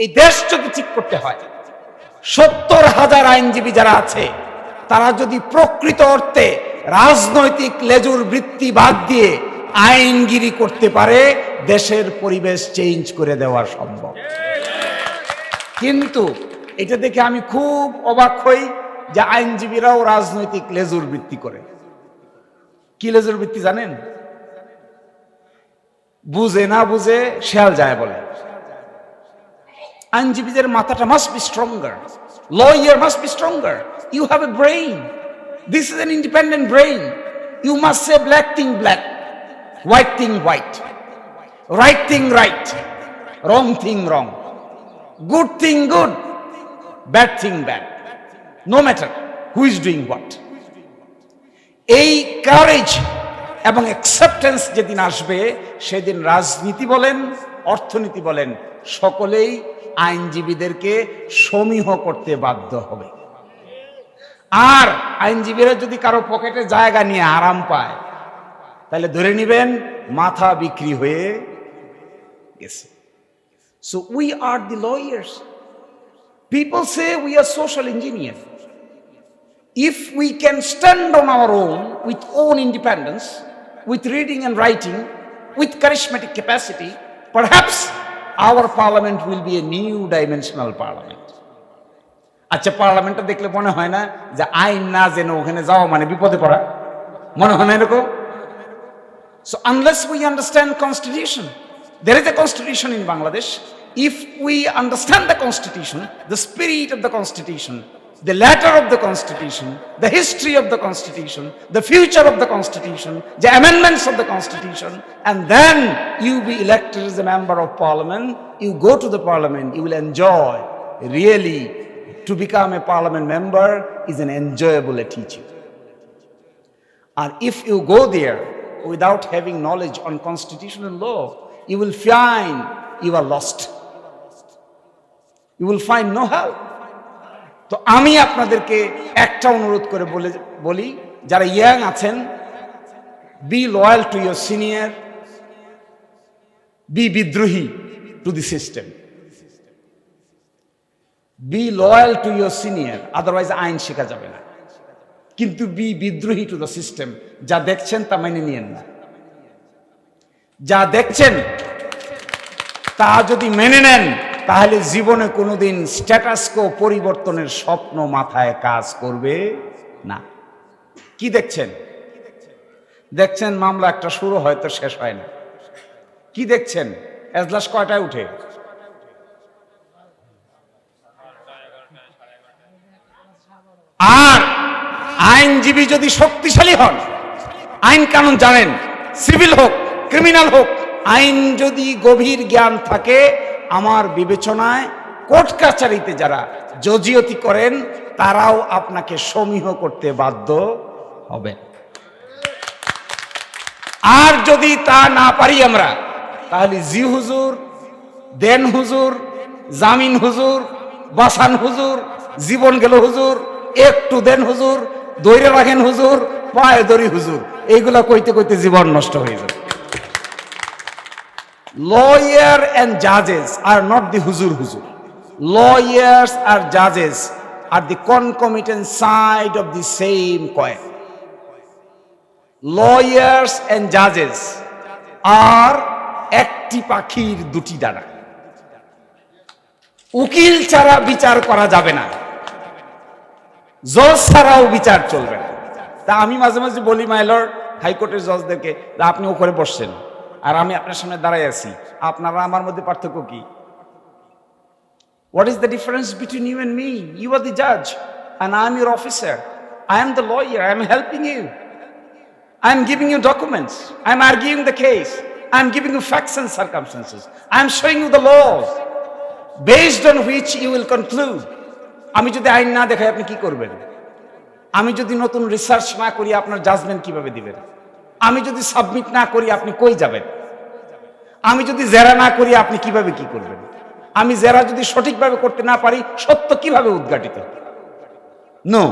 এই দেশ যদি ঠিক করতে হয়, ৭০,০০০ আইনজীবী যারা আছে তারা যদি প্রকৃত অর্থে রাজনৈতিক লেজুর বৃত্তি বাদ দিয়ে আইনগিরি করতে পারে, দেশের পরিবেশ চেঞ্জ করে দেওয়া সম্ভব। কিন্তু এটা দেখে আমি খুব অবাক হই যে আইনজীবীরাও রাজনৈতিক লেজুর বৃত্তি করে। কি লেজুর বৃত্তি জানেন? বুঝে না বুঝে শেয়াল যায় বলে। আইনজীবীদের মাথাটা must be stronger, lawyer must be stronger. You have a brain, this is an independent brain. You must say black thing black, white thing white, right thing right, wrong thing wrong, good thing good, bad thing bad, no matter who is doing what. এই courage এবং acceptance যেদিন আসবে, সেদিন রাজনীতি বলেন, অর্থনীতি বলেন, সকলেই আইনজীবীদেরকে সমীহ করতে বাধ্য হবে। আর আইনজীবীরা যদি কারো পকেটে জায়গা নিয়ে আরাম পায়, তাহলে ধরে নিবেন মাথা বিক্রি হয়ে গেছে। So we are the lawyers. People say we are social engineer. If we can stand on our own, with own independence, with reading and writing, with charismatic capacity, perhaps our parliament will be a new dimensional parliament. আচ্ছা, পার্লামেন্টটা দেখলে মনে হয় না যে আইন না জেনে ওখানে যাওয়া মানে বিপদে পড়া? মনে হয় না এরকম? So unless we understand constitution, there is a constitution in Bangladesh. If we understand the constitution, the spirit of the constitution, the letter of the constitution, the history of the constitution, the future of the constitution, the amendments of the constitution, and then you be elected as a member of parliament, you go to the parliament, you will enjoy. Really, to become a parliament member is an enjoyable teaching. And if you go there without having knowledge on constitutional law, you will find you are lost. You will find no help. তো আমি আপনাদেরকে একটা অনুরোধ করে বলি, যারা young আছেন, be loyal to your senior, be বিদ্রোহী to the system. Be loyal to your senior, otherwise আইন শেখা যাবে না। কিন্তু বি বিদ্রোহী টু দ্য সিস্টেম। যা দেখছেন তা মেনে নিয়েন না। যা দেখছেন তা যদি মেনে নেন, তাহলে জীবনে কোনোদিন স্ট্যাটাস কো পরিবর্তনের স্বপ্ন মাথায় কাজ করবে না। কি দেখছেন? দেখছেন মামলা একটা শুরু হয়তো শেষ হয় না। কি দেখছেন? এজলাস কয়টায় উঠে? আর আইনজীবী যদি শক্তিশালী হন, আইন কানুন জানেন, সিভিল হোক ক্রিমিনাল হোক, আইন যদি গভীর জ্ঞান থাকে, আমার বিবেচনায় কোর্ট কাছারিতে যারা জজিয়তি করেন তারাও আপনাকে সমীহ করতে বাধ্য হবে। আর যদি তা না পারি আমরা, তাহলে জি হুজুর, দেন হুজুর, জামিন হুজুর, বাসান হুজুর, জীবন গেল হুজুর, একটু দেন হুজুর, দৈরে রাখেন হুজুর, পায়ে দড়ি হুজুর, এইগুলা কইতে কইতে জীবন নষ্ট হয়ে যাবে। Lawyer and judges are not the huzur. Lawyers and judges are the concomitant side of the same coin. Lawyers and judges are একটি পাখির দুটি ডানা। উকিল ছাড়া বিচার করা যাবে না, জজ ছাড়াও বিচার চলবে না। তা আমি মাঝে মাঝে বলি, মাই লর্ড, হাইকোর্টের জজদেরকে, আপনি ওপরে বসছেন আর আমি আপনার সামনে দাঁড়াই আছি, আপনারা আমার মধ্যে পার্থক্য কি? What is the difference between you and me? You are the judge and I am your officer. I am the lawyer. I am helping you. I am giving you documents. I am arguing the case. I am giving you facts and circumstances. I am showing you the laws based on which you will conclude. আমি যদি আইন না দেখাই আপনি কি করবেন? আমি যদি নতুন রিসার্চ না করি আপনার জাজমেন্ট কিভাবে দিবেন? আমি যদি সাবমিট না করি আপনি কই যাবেন? আমি যদি জেরা না করি আপনি কিভাবে কি করবেন? আমি জেরা যদি সঠিকভাবে করতে না পারি, সত্য কিভাবে উদ্ঘাটিত? নো।